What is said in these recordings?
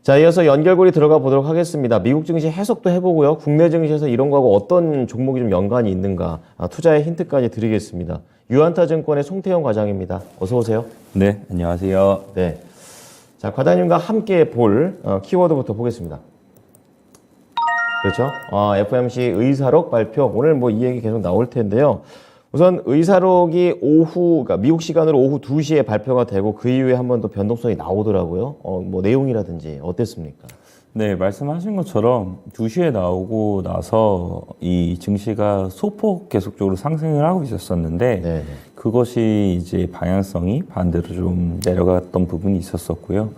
자, 이어서 연결고리 들어가 보도록 하겠습니다. 미국 증시 해석도 해보고요. 국내 증시에서 이런 거하고 어떤 종목이 좀 연관이 있는가, 투자의 힌트까지 드리겠습니다. 유한타증권의 송태영 과장입니다. 어서 오세요. 네, 안녕하세요. 네. 자, 과장님과 함께 볼 키워드부터 보겠습니다. 그렇죠? FOMC 의사록 발표. 오늘 뭐 이 얘기 계속 나올 텐데요. 우선 의사록이 그러니까 미국 시간으로 오후 2시에 발표가 되고 그 이후에 한 번 더 변동성이 나오더라고요. 뭐 내용이라든지 어땠습니까? 네, 말씀하신 것처럼 2시에 나오고 나서 이 증시가 소폭 계속적으로 상승을 하고 있었었는데 네. 그것이 이제 방향성이 반대로 좀 내려갔던 부분이 있었었고요.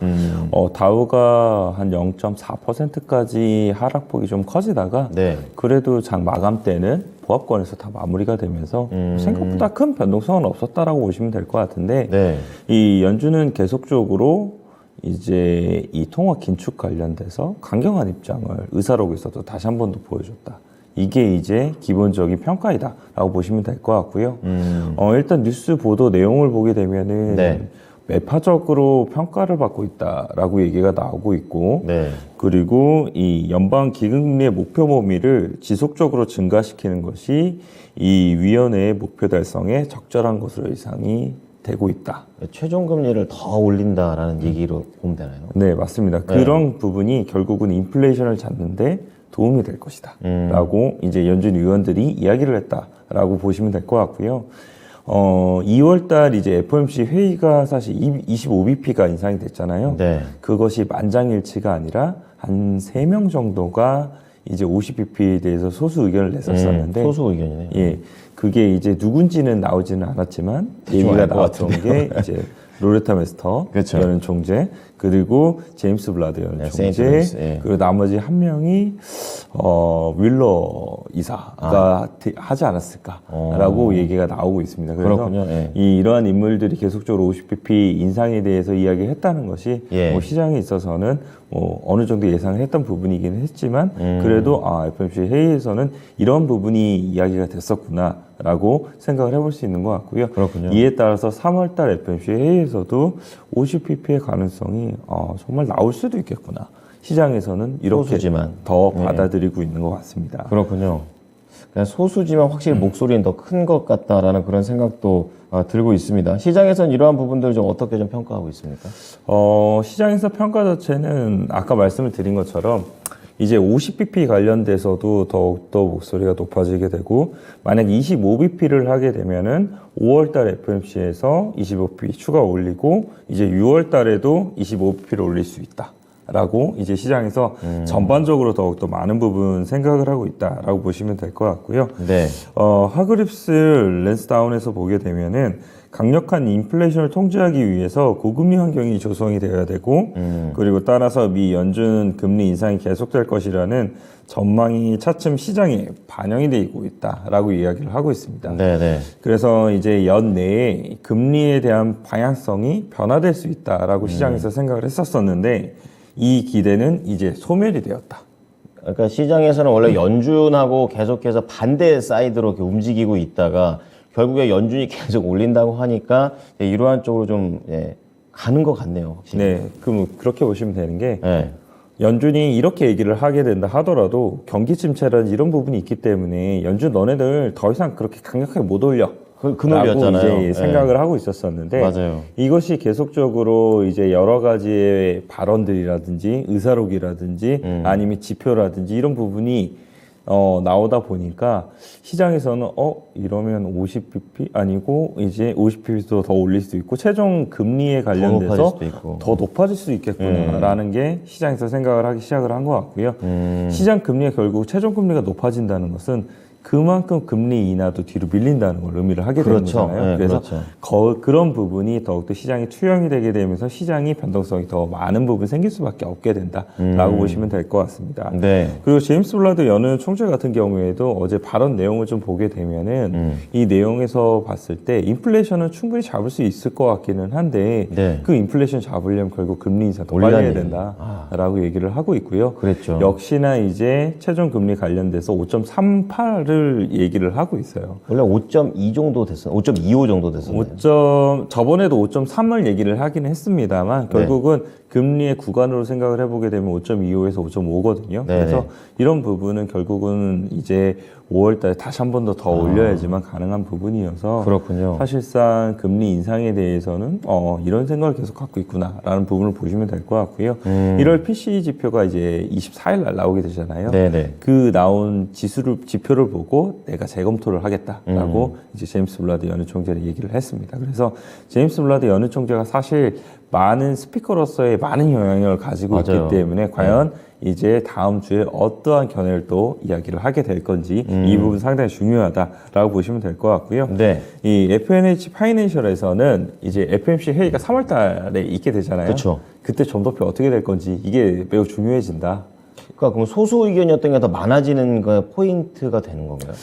다우가 한 0.4%까지 하락폭이 좀 커지다가 네. 그래도 장 마감 때는 보합권에서 다 마무리가 되면서 생각보다 큰 변동성은 없었다라고 보시면 될 것 같은데 네. 이 연준은 계속적으로 이제 이 통화 긴축 관련돼서 강경한 입장을 의사록에서도 다시 한 번 더 보여줬다. 이게 이제 기본적인 평가이다라고 보시면 될 것 같고요. 일단 뉴스 보도 내용을 보게 되면은 네. 매파적으로 평가를 받고 있다라고 얘기가 나오고 있고, 네. 그리고 이 연방 기금리의 목표 범위를 지속적으로 증가시키는 것이 이 위원회의 목표 달성에 적절한 것으로 예상이 되고 있다. 최종 금리를 더 올린다라는 얘기로 보면 되나요? 네, 맞습니다. 네. 그런 부분이 결국은 인플레이션을 잡는데 도움이 될 것이다. 라고 이제 연준 위원들이 이야기를 했다라고 보시면 될 것 같고요. 2월달 이제 FOMC 회의가 사실 25bp가 인상이 됐잖아요. 네. 그것이 만장일치가 아니라 한 3명 정도가 이제 50bp에 대해서 소수 의견을 냈었었는데. 소수 의견이네요. 예. 그게 이제 누군지는 나오지는 않았지만 얘기가 알것 나왔던 게 이제 로레타 메스터 그렇죠. 연은 총재 그리고 제임스 블라드 연은 네, 총재 세인트 예. 그리고 나머지 한 명이 윌러 이사가 하지 않았을까라고 얘기가 나오고 있습니다. 그래서 그렇군요. 예. 이러한 인물들이 계속적으로 50bp 인상에 대해서 이야기했다는 것이 예. 뭐 시장에 있어서는 뭐 어느 정도 예상을 했던 부분이긴 했지만 그래도 FOMC 회의에서는 이런 부분이 이야기가 됐었구나라고 생각을 해볼 수 있는 것 같고요. 그렇군요. 이에 따라서 3월달 FOMC 회의에서도 50pp의 가능성이 정말 나올 수도 있겠구나. 시장에서는 이렇게 소수지만. 더 예. 받아들이고 있는 것 같습니다. 그렇군요. 그냥 소수지만 확실히 목소리는 더 큰 것 같다라는 그런 생각도 들고 있습니다. 시장에서는 이러한 부분들을 좀 어떻게 좀 평가하고 있습니까? 시장에서 평가 자체는 아까 말씀을 드린 것처럼 이제 50bp 관련돼서도 더욱더 목소리가 높아지게 되고 만약 25bp를 하게 되면은 5월달 FOMC에서 25bp 추가 올리고 이제 6월달에도 25bp를 올릴 수 있다. 라고 이제 시장에서 전반적으로 더욱더 많은 부분 생각을 하고 있다라고 보시면 될 것 같고요. 네. 하그립스 랜스다운에서 보게 되면은 강력한 인플레이션을 통제하기 위해서 고금리 환경이 조성이 되어야 되고 그리고 따라서 미 연준 금리 인상이 계속될 것이라는 전망이 차츰 시장에 반영이 되고 있다라고 이야기를 하고 있습니다. 네네. 그래서 이제 연내에 금리에 대한 방향성이 변화될 수 있다라고 시장에서 생각을 했었었는데 이 기대는 이제 소멸이 되었다. 그러니까 시장에서는 원래 연준하고 계속해서 반대 사이드로 이렇게 움직이고 있다가 결국에 연준이 계속 올린다고 하니까 이러한 쪽으로 좀 가는 것 같네요. 확실히. 네, 그럼 그렇게 보시면 되는 게 네. 연준이 이렇게 얘기를 하게 된다 하더라도 경기 침체라는 이런 부분이 있기 때문에 연준 너네들 더 이상 그렇게 강력하게 못 올려. 그 논리였잖아요. 이제 생각을 하고 있었었는데 맞아요. 이것이 계속적으로 이제 여러 가지의 발언들이라든지 의사록이라든지 아니면 지표라든지 이런 부분이 나오다 보니까 시장에서는 이러면 50bp 아니고 이제 50bp도 더 올릴 수 있고 최종 금리에 관련돼서 더 높아질 수도 있겠구나라는 게 시장에서 생각을 하기 시작을 한 것 같고요. 시장 금리가 결국 최종 금리가 높아진다는 것은 그만큼 금리 인하도 뒤로 밀린다는 걸 의미를 하게 되는 그렇죠. 거잖아요. 네, 그래서 그렇죠. 그런 부분이 더욱더 시장이 투영이 되게 되면서 시장이 변동성이 더 많은 부분 생길 수밖에 없게 된다라고 보시면 될 것 같습니다. 네. 그리고 제임스 블라드 연은 총재 같은 경우에도 어제 발언 내용을 좀 보게 되면은 이 내용에서 봤을 때 인플레이션은 충분히 잡을 수 있을 것 같기는 한데 네. 그 인플레이션 잡으려면 결국 금리 인사 더 빨리 해야 된다라고 얘기를 하고 있고요. 그랬죠. 역시나 이제 최종 금리 관련돼서 5.38을 얘기를 하고 있어요. 원래 5.2 정도 됐어요. 5.25 정도 됐어요. 저번에도 5.3을 얘기를 하긴 했습니다만 결국은 금리의 구간으로 생각을 해보게 되면 5.25에서 5.5거든요. 그래서 이런 부분은 결국은 이제 5월 달에 다시 한 번 더 올려야지만 가능한 부분이어서 그렇군요. 사실상 금리 인상에 대해서는 이런 생각을 계속 갖고 있구나라는 부분을 보시면 될 것 같고요. 1월 PCE 지표가 이제 24일 날 나오게 되잖아요. 네네. 그 나온 지표를 보고 내가 재검토를 하겠다라고 이제 제임스 블라드 연은 총재를 얘기를 했습니다. 그래서 제임스 블라드 연은 총재가 사실 많은 스피커로서의 많은 영향력을 가지고 맞아요. 있기 때문에 과연 이제 다음 주에 어떠한 견해를 또 이야기를 하게 될 건지 이 부분 상당히 중요하다라고 보시면 될 것 같고요. 네. 이 FNH 파이낸셜에서는 이제 FMC 회의가 3월 달에 있게 되잖아요. 그쵸. 그때 점도표 어떻게 될 건지 이게 매우 중요해진다. 그러니까 그럼 소수 의견이었던 게 더 많아지는 거 포인트가 되는 건가요?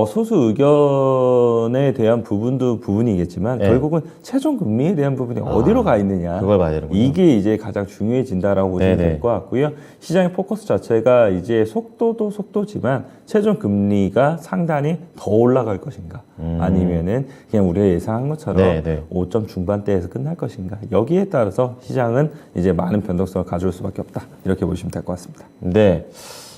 소수 의견에 대한 부분도 부분이겠지만 결국은 최종 금리에 대한 부분이 어디로 가 있느냐. 그걸 봐야 되는군요. 이게 이제 가장 중요해진다라고 보시면 될 것 같고요. 시장의 포커스 자체가 이제 속도도 속도지만 최종 금리가 상단이 더 올라갈 것인가. 아니면은 그냥 우리가 예상한 것처럼 5점 중반대에서 끝날 것인가. 여기에 따라서 시장은 이제 많은 변동성을 가져올 수밖에 없다. 이렇게 보시면 될 것 같습니다. 네.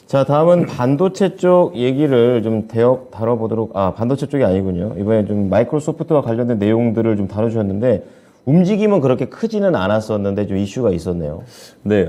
자, 다음은 반도체 쪽 얘기를 좀 다뤄보도록, 반도체 쪽이 아니군요. 이번에 좀 마이크로소프트와 관련된 내용들을 좀 다뤄주셨는데, 움직임은 그렇게 크지는 않았었는데 좀 이슈가 있었네요. 네,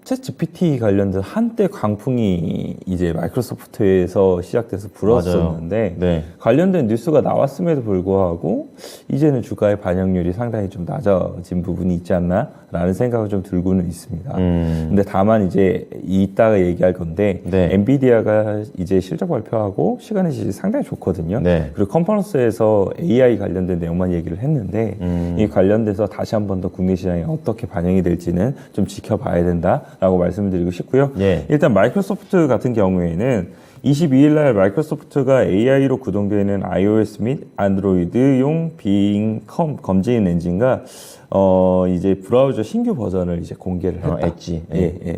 챗 GPT 관련된 한때 광풍이 이제 마이크로소프트에서 시작돼서 불었었는데 관련된 뉴스가 나왔음에도 불구하고 이제는 주가의 반영률이 상당히 좀 낮아진 부분이 있지 않나라는 생각을 좀 들고는 있습니다. 근데 다만 이제 이따가 얘기할 건데 엔비디아가 이제 실적 발표하고 시간의 질이 상당히 좋거든요. 그리고 컨퍼런스에서 AI 관련된 내용만 얘기를 했는데 이 관련돼서 다시 한 번 더 국내 시장에 어떻게 반영이 될지는 좀 지켜봐야 된다. 라고 말씀을 드리고 싶고요. 일단 마이크로소프트 같은 경우에는 22일 날 마이크로소프트가 AI로 구동되는 iOS 및 안드로이드용 빙 검진 엔진과 이제 브라우저 신규 버전을 이제 공개를 했다. 엣지.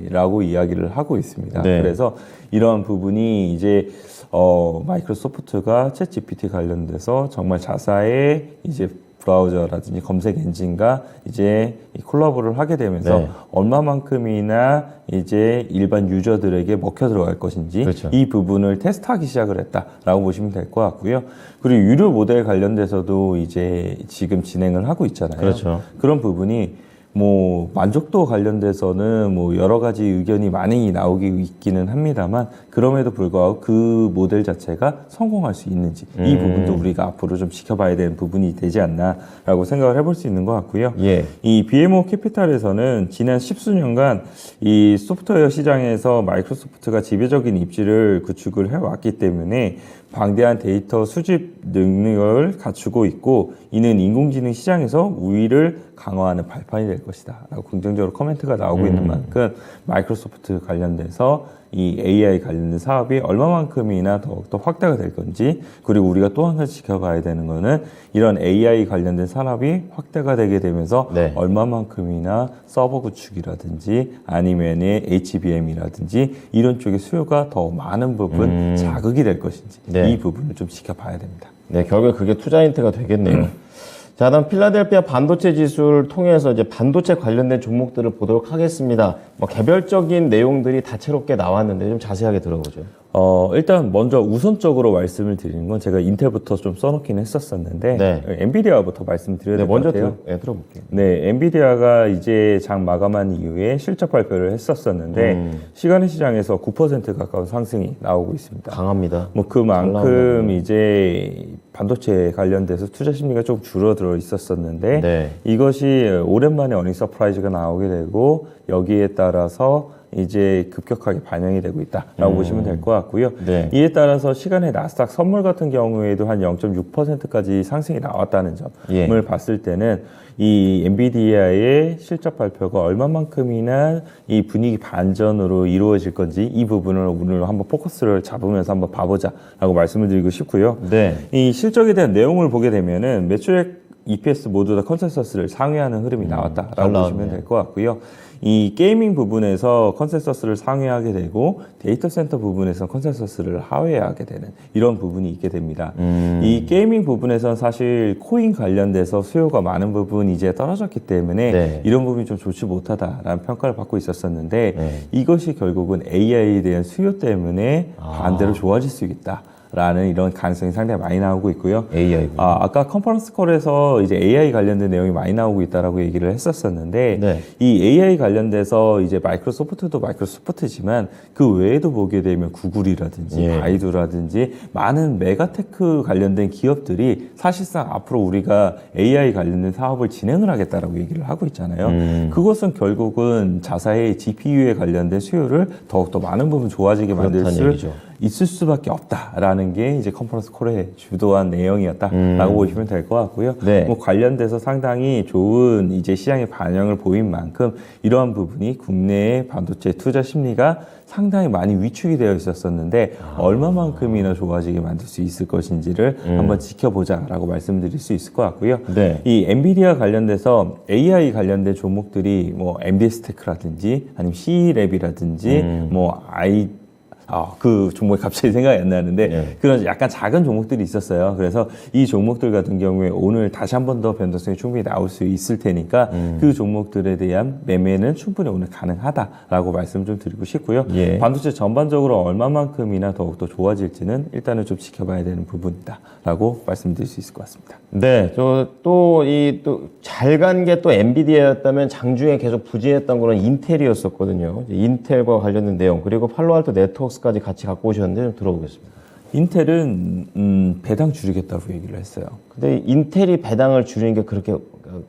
라고 이야기를 하고 있습니다. 그래서 이러한 부분이 이제 마이크로소프트가 챗 GPT 관련돼서 정말 자사의 이제 브라우저라든지 검색 엔진과 이제 콜라보를 하게 되면서 얼마만큼이나 이제 일반 유저들에게 먹혀 들어갈 것인지 이 부분을 테스트하기 시작을 했다라고 보시면 될 것 같고요. 그리고 유료 모델 관련돼서도 이제 지금 진행을 하고 있잖아요. 그런 부분이 뭐 만족도 관련돼서는 뭐 여러 가지 의견이 많이 나오기 있기는 합니다만 그럼에도 불구하고 그 모델 자체가 성공할 수 있는지 이 부분도 우리가 앞으로 좀 지켜봐야 되는 부분이 되지 않나라고 생각을 해볼 수 있는 것 같고요. 이 BMO 캐피탈에서는 지난 10수년간 이 소프트웨어 시장에서 마이크로소프트가 지배적인 입지를 구축을 해왔기 때문에 방대한 데이터 수집 능력을 갖추고 있고 이는 인공지능 시장에서 우위를 강화하는 발판이 될 것이다 라고 긍정적으로 코멘트가 나오고 있는 만큼 마이크로소프트 관련돼서 이 AI 관련된 사업이 얼마만큼이나 더욱더 확대가 될 건지 그리고 우리가 또 한 가지 지켜봐야 되는 거는 이런 AI 관련된 산업이 확대가 되게 되면서 얼마만큼이나 서버 구축이라든지 아니면 HBM이라든지 이런 쪽의 수요가 더 많은 부분 자극이 될 것인지 이 부분을 좀 지켜봐야 됩니다. 네, 결국에 그게 투자 힌트가 되겠네요. 자, 다음 필라델피아 반도체 지수를 통해서 이제 반도체 관련된 종목들을 보도록 하겠습니다. 뭐 개별적인 내용들이 다채롭게 나왔는데 좀 자세하게 들어보죠. 일단 먼저 우선적으로 말씀을 드리는 건 제가 인텔부터 좀 써놓긴 했었었는데 엔비디아부터 말씀드려야 될 것 같아요. 먼저 들어볼게요. 네, 엔비디아가 이제 장 마감한 이후에 실적 발표를 했었었는데 시간의 시장에서 9% 가까운 상승이 나오고 있습니다. 강합니다. 뭐 그만큼 이제 반도체 관련돼서 투자 심리가 좀 줄어들어 있었었는데 이것이 오랜만에 어닝 서프라이즈가 나오게 되고 여기에 따라서 이제 급격하게 반영이 되고 있다라고 보시면 될 것 같고요. 이에 따라서 시간의 나스닥 선물 같은 경우에도 한 0.6%까지 상승이 나왔다는 점을 봤을 때는 이 엔비디아의 실적 발표가 얼마만큼이나 이 분위기 반전으로 이루어질 건지 이 부분을 오늘 한번 포커스를 잡으면서 한번 봐보자라고 말씀을 드리고 싶고요. 이 실적에 대한 내용을 보게 되면은 매출액 EPS 모두 다 컨센서스를 상회하는 흐름이 나왔다라고 보시면 될 것 같고요. 이 게이밍 부분에서 컨센서스를 상회하게 되고 데이터 센터 부분에서 컨센서스를 하회하게 되는 이런 부분이 있게 됩니다. 이 게이밍 부분에서는 사실 코인 관련돼서 수요가 많은 부분이 이제 떨어졌기 때문에 네. 이런 부분이 좀 좋지 못하다라는 평가를 받고 있었었는데 네. 이것이 결국은 AI에 대한 수요 때문에 반대로 좋아질 수 있다. 라는 이런 가능성이 상당히 많이 나오고 있고요. AI. 아까 컨퍼런스 콜에서 이제 AI 관련된 내용이 많이 나오고 있다라고 얘기를 했었었는데, 네. 이 AI 관련돼서 이제 마이크로소프트도 마이크로소프트지만 그 외에도 보게 되면 구글이라든지 예. 바이두라든지 많은 메가테크 관련된 기업들이 사실상 앞으로 우리가 AI 관련된 사업을 진행을 하겠다라고 얘기를 하고 있잖아요. 그것은 결국은 자사의 GPU에 관련된 수요를 더욱더 많은 부분 좋아지게 만들 그렇다는 수 얘기죠. 있을 수밖에 없다라는 게 이제 컨퍼런스 콜에 주도한 내용이었다라고 보시면 될 것 같고요. 네. 뭐 관련돼서 상당히 좋은 이제 시장의 반영을 보인 만큼 이러한 부분이 국내의 반도체 투자 심리가 상당히 많이 위축이 되어 있었었는데 얼마만큼이나 좋아지게 만들 수 있을 것인지를 한번 지켜보자라고 말씀드릴 수 있을 것 같고요. 네. 이 엔비디아 관련돼서 AI 관련된 종목들이 뭐 MD스테크라든지 아니면 C랩이라든지 뭐 그 종목이 갑자기 생각이 안 나는데 네. 그런 약간 작은 종목들이 있었어요. 그래서 이 종목들 같은 경우에 오늘 다시 한 번 더 변동성이 충분히 나올 수 있을 테니까 그 종목들에 대한 매매는 충분히 오늘 가능하다라고 말씀 좀 드리고 싶고요. 예. 반도체 전반적으로 얼마만큼이나 더욱더 좋아질지는 일단은 좀 지켜봐야 되는 부분이다라고 말씀드릴 수 있을 것 같습니다. 네, 잘 간 게 또 엔비디아였다면 장중에 계속 부진했던 거는 인텔이었었거든요. 이제 인텔과 관련된 내용 그리고 팔로알토 네트워크스까지 같이 갖고 오셨는데 좀 들어보겠습니다. 인텔은 배당 줄이겠다고 얘기를 했어요. 근데 인텔이 배당을 줄이는 게 그렇게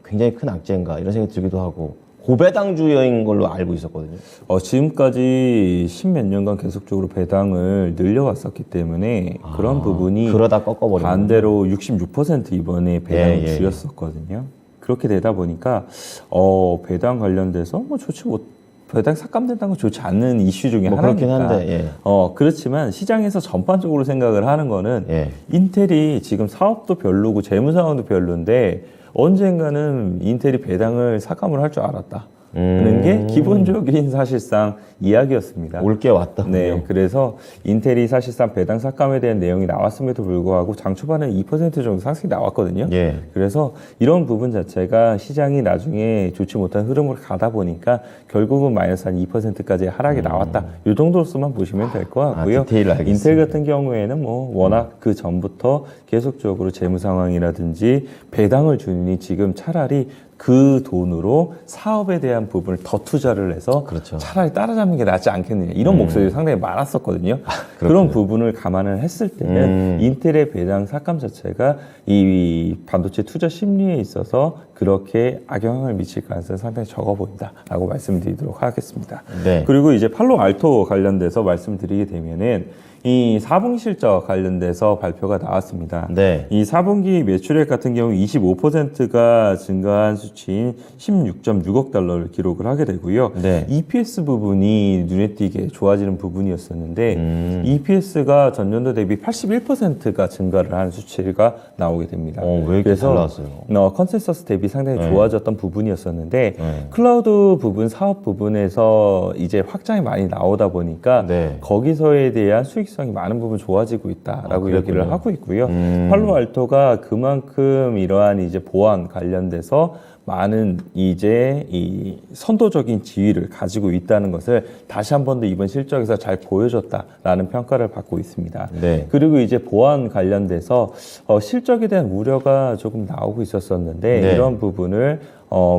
굉장히 큰 악재인가 이런 생각이 들기도 하고 고배당주인 걸로 알고 있었거든요. 지금까지 십몇 년간 계속적으로 배당을 늘려왔었기 때문에 그런 부분이 그러다 꺾어버리는 반대로 66% 이번에 배당을 예. 줄였었거든요. 그렇게 되다 보니까 배당 관련돼서 뭐 좋지 못 배당 삭감된다는 건 좋지 않는 이슈 중에 뭐 하나니까. 그렇긴 한데, 예. 그렇지만 시장에서 전반적으로 생각을 하는 거는 예. 인텔이 지금 사업도 별로고 재무 상황도 별로인데 언젠가는 인텔이 배당을 삭감을 할 줄 알았다. 하는 게 기본적인 사실상 이야기였습니다. 올 게 왔다. 네, 그래서 인텔이 사실상 배당 삭감에 대한 내용이 나왔음에도 불구하고 장 초반에 2% 정도 상승이 나왔거든요. 예. 그래서 이런 부분 자체가 시장이 나중에 좋지 못한 흐름으로 가다 보니까 결국은 마이너스 한 2%까지 하락이 나왔다. 이 정도로서만 보시면 될 것 같고요. 디테일 알겠습니다. 인텔 같은 경우에는 뭐 워낙 그 전부터 계속적으로 재무 상황이라든지 배당을 주니 지금 차라리 그 돈으로 사업에 대한 부분을 더 투자를 해서 그렇죠. 차라리 따라잡는 게 낫지 않겠느냐 이런 목소리가 상당히 많았었거든요. 그런 부분을 감안을 했을 때는 인텔의 배당 삭감 자체가 이 반도체 투자 심리에 있어서 그렇게 악영향을 미칠 가능성이 상당히 적어 보인다라고 말씀드리도록 하겠습니다. 네. 그리고 이제 팔로알토 관련돼서 말씀드리게 되면은 이 4분기 실적 관련돼서 발표가 나왔습니다. 네. 이 4분기 매출액 같은 경우 25%가 증가한 수치인 16.6억 달러를 기록을 하게 되고요. 네. EPS 부분이 눈에 띄게 좋아지는 부분이었었는데 EPS가 전년도 대비 81%가 증가를 한 수치가 나오게 됩니다. 왜 이렇게 잘 나왔어요? 컨센서스 대비 상당히 좋아졌던 부분이었었는데 네. 클라우드 부분, 사업 부분에서 이제 확장이 많이 나오다 보니까 네. 거기서에 대한 수익성이 많은 부분 좋아지고 있다라고 그랬군요. 얘기를 하고 있고요. 팔로알토가 그만큼 이러한 이제 보안 관련돼서 많은 이제 이 선도적인 지위를 가지고 있다는 것을 다시 한 번 더 이번 실적에서 잘 보여줬다라는 평가를 받고 있습니다. 네. 그리고 이제 보안 관련돼서 실적에 대한 우려가 조금 나오고 있었었는데 네. 이런 부분을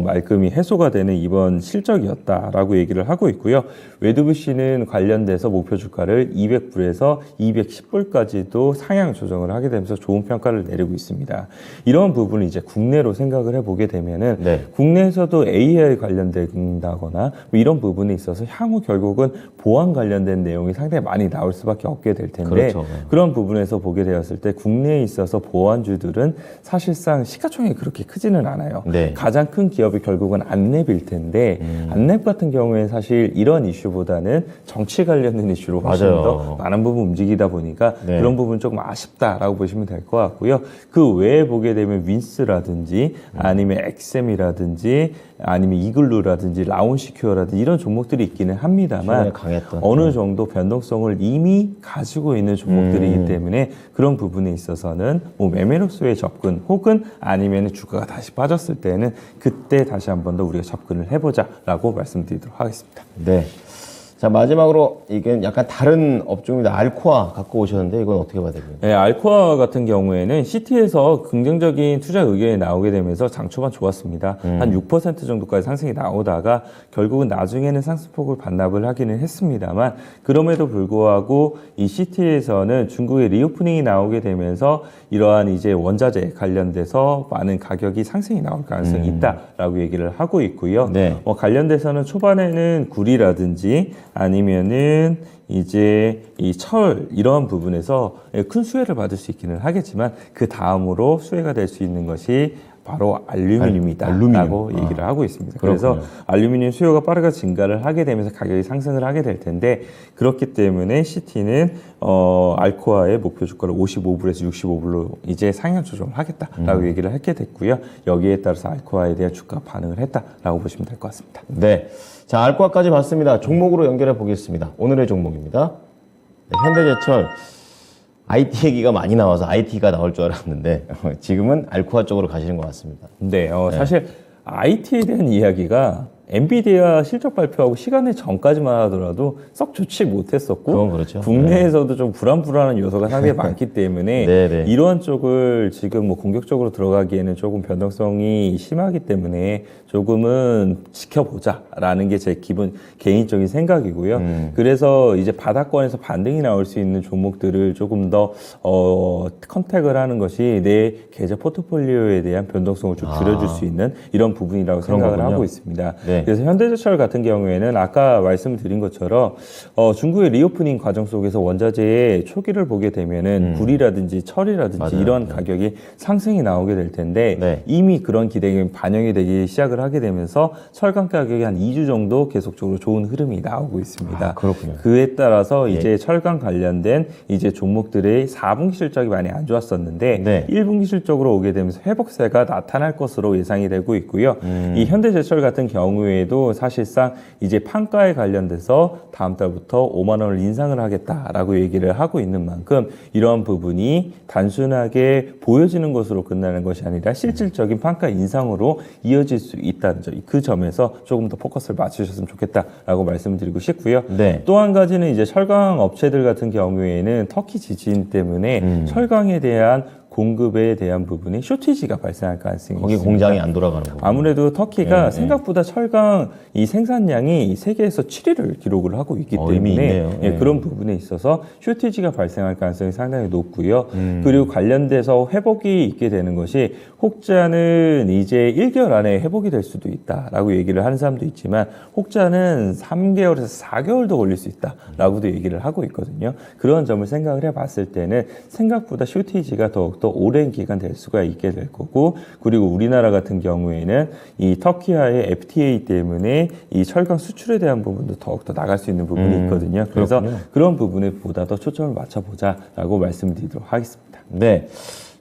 말끔히 해소가 되는 이번 실적이었다라고 얘기를 하고 있고요. 웨드부시는 관련돼서 목표 주가를 200불에서 210불까지도 상향 조정을 하게 되면서 좋은 평가를 내리고 있습니다. 이런 부분을 이제 국내로 생각을 해보게 되면은 네. 국내에서도 AI 관련된다거나 뭐 이런 부분에 있어서 향후 결국은 보안 관련된 내용이 상당히 많이 나올 수밖에 없게 될 텐데 그렇죠. 그런 부분에서 보게 되었을 때 국내에 있어서 보안주들은 사실상 시가총액이 그렇게 크지는 않아요. 네. 가장 큰 기업이 결국은 안랩일 텐데 안랩 같은 경우에 사실 이런 이슈보다는 정치 관련된 이슈로 훨씬 맞아요. 더 많은 부분 움직이다 보니까 네. 그런 부분 조금 아쉽다라고 보시면 될 것 같고요. 그 외에 보게 되면 윈스라든지 아니면 SM이라든지 아니면 이글루라든지 라온시큐어라든지 이런 종목들이 있기는 합니다만 최근에 강했던. 어느 정도 변동성을 이미 가지고 있는 종목들이기 때문에 그런 부분에 있어서는 뭐 매매로서의 접근 혹은 아니면 주가가 다시 빠졌을 때는 그때 다시 한 번 더 우리가 접근을 해보자라고 말씀드리도록 하겠습니다. 네. 자, 마지막으로 이게 약간 다른 업종입니다. 알코아 갖고 오셨는데 이건 어떻게 봐야 됩니까? 네, 알코아 같은 경우에는 시티에서 긍정적인 투자 의견이 나오게 되면서 장 초반 좋았습니다. 한 6% 정도까지 상승이 나오다가 결국은 나중에는 상승폭을 반납을 하기는 했습니다만 그럼에도 불구하고 이 시티에서는 중국의 리오프닝이 나오게 되면서 이러한 이제 원자재 관련돼서 많은 가격이 상승이 나올 가능성이 있다라고 얘기를 하고 있고요. 네. 관련돼서는 초반에는 구리라든지 아니면은 이제 이 철 이러한 부분에서 큰 수혜를 받을 수 있기는 하겠지만 그 다음으로 수혜가 될 수 있는 것이 바로 알루미늄이다라고 얘기를 하고 있습니다. 그래서 알루미늄 수요가 빠르게 증가를 하게 되면서 가격이 상승을 하게 될 텐데 그렇기 때문에 시티는 알코아의 목표 주가를 55불에서 65불로 이제 상향 조정을 하겠다라고 얘기를 하게 됐고요. 여기에 따라서 알코아에 대한 주가 반응을 했다라고 보시면 될 것 같습니다. 네. 자, 알코아까지 봤습니다. 종목으로 연결해 보겠습니다. 오늘의 종목입니다. 네, 현대제철. IT 얘기가 많이 나와서 IT가 나올 줄 알았는데 지금은 알코아 쪽으로 가시는 것 같습니다. 네, 사실 IT에 대한 이야기가 엔비디아 실적 발표하고 시간에 전까지만 하더라도 썩 좋지 못했었고 그건 그렇죠. 국내에서도 좀 불안불안한 요소가 상당히 많기 때문에 네네. 이러한 쪽을 지금 뭐 공격적으로 들어가기에는 조금 변동성이 심하기 때문에 조금은 지켜보자라는 게 제 개인적인 생각이고요. 그래서 이제 바닥권에서 반등이 나올 수 있는 종목들을 조금 더 컨택을 하는 것이 내 계좌 포트폴리오에 대한 변동성을 좀 줄여줄 수 있는 이런 부분이라고 생각을 거군요. 하고 있습니다. 네. 그래서 현대제철 같은 경우에는 아까 말씀드린 것처럼 중국의 리오프닝 과정 속에서 원자재의 초기를 보게 되면은 구리라든지 철이라든지 맞아요. 이런 가격이 상승이 나오게 될 텐데 네. 이미 그런 기대감이 반영이 되기 시작을 하게 되면서 철강 가격이 한 2주 정도 계속적으로 좋은 흐름이 나오고 있습니다. 아, 그렇군요. 그에 따라서 이제 철강 관련된 이제 종목들의 4분기 실적이 많이 안 좋았었는데 네. 1분기 실적으로 오게 되면서 회복세가 나타날 것으로 예상이 되고 있고요. 이 현대제철 같은 경우에도 사실상 이제 판가에 관련돼서 다음 달부터 5만 원을 인상을 하겠다라고 얘기를 하고 있는 만큼 이러한 부분이 단순하게 보여지는 것으로 끝나는 것이 아니라 실질적인 판가 인상으로 이어질 수 있다는 점, 그 점에서 조금 더 포커스를 맞추셨으면 좋겠다라고 말씀드리고 싶고요. 네. 또 한 가지는 이제 철강 업체들 같은 경우에는 터키 지진 때문에 철강에 대한 공급에 대한 부분이 쇼티지가 발생할 가능성이 거기 있습니다. 공장이 안 돌아가는 거고. 아무래도 터키가 생각보다 철강 이 생산량이 세계에서 7위를 기록을 하고 있기 의미 때문에 있네요. 예, 그런 부분에 있어서 쇼티지가 발생할 가능성이 상당히 높고요. 그리고 관련돼서 회복이 있게 되는 것이 혹자는 이제 1개월 안에 회복이 될 수도 있다라고 얘기를 하는 사람도 있지만 혹자는 3개월에서 4개월도 걸릴 수 있다라고도 얘기를 하고 있거든요. 그런 점을 생각을 해봤을 때는 생각보다 쇼티지가 더욱더 오랜 기간 될 수가 있게 될 거고 그리고 우리나라 같은 경우에는 이 터키와의 FTA 때문에 이 철강 수출에 대한 부분도 더욱더 나갈 수 있는 부분이 있거든요. 그래서 그렇군요. 그런 부분에 보다 더 초점을 맞춰보자라고 말씀드리도록 하겠습니다. 네.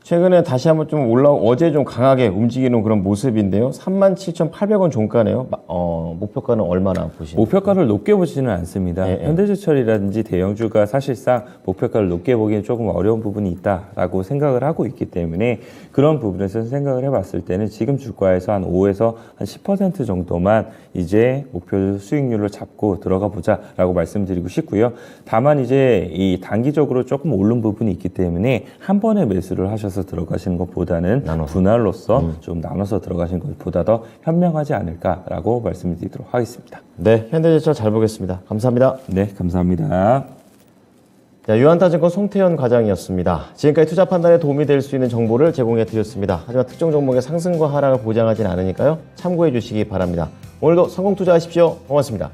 최근에 다시 한번 좀 어제 좀 강하게 움직이는 그런 모습인데요. 37,800원 종가네요. 목표가는 얼마나 보시나요? 목표가를 높게 보지는 않습니다. 예, 예. 현대제철이라든지 대형주가 사실상 목표가를 높게 보기엔 조금 어려운 부분이 있다라고 생각을 하고 있기 때문에 그런 부분에서 생각을 해봤을 때는 지금 주가에서 한 5에서 한 10% 정도만 이제 목표 수익률을 잡고 들어가 보자라고 말씀드리고 싶고요. 다만 이제 이 단기적으로 조금 오른 부분이 있기 때문에 한 번에 매수를 하셔서 들어가시는 것보다는 나눠서. 분할로서 좀 나눠서 들어가시는 것보다 더 현명하지 않을까라고 말씀드리도록 하겠습니다. 네. 현대제철 잘 보겠습니다. 감사합니다. 네, 감사합니다. 자, 유한타증권 송태현 과장이었습니다. 지금까지 투자 판단에 도움이 될 수 있는 정보를 제공해 드렸습니다. 하지만 특정 종목의 상승과 하락을 보장하진 않으니까요. 참고해 주시기 바랍니다. 오늘도 성공 투자하십시오. 고맙습니다.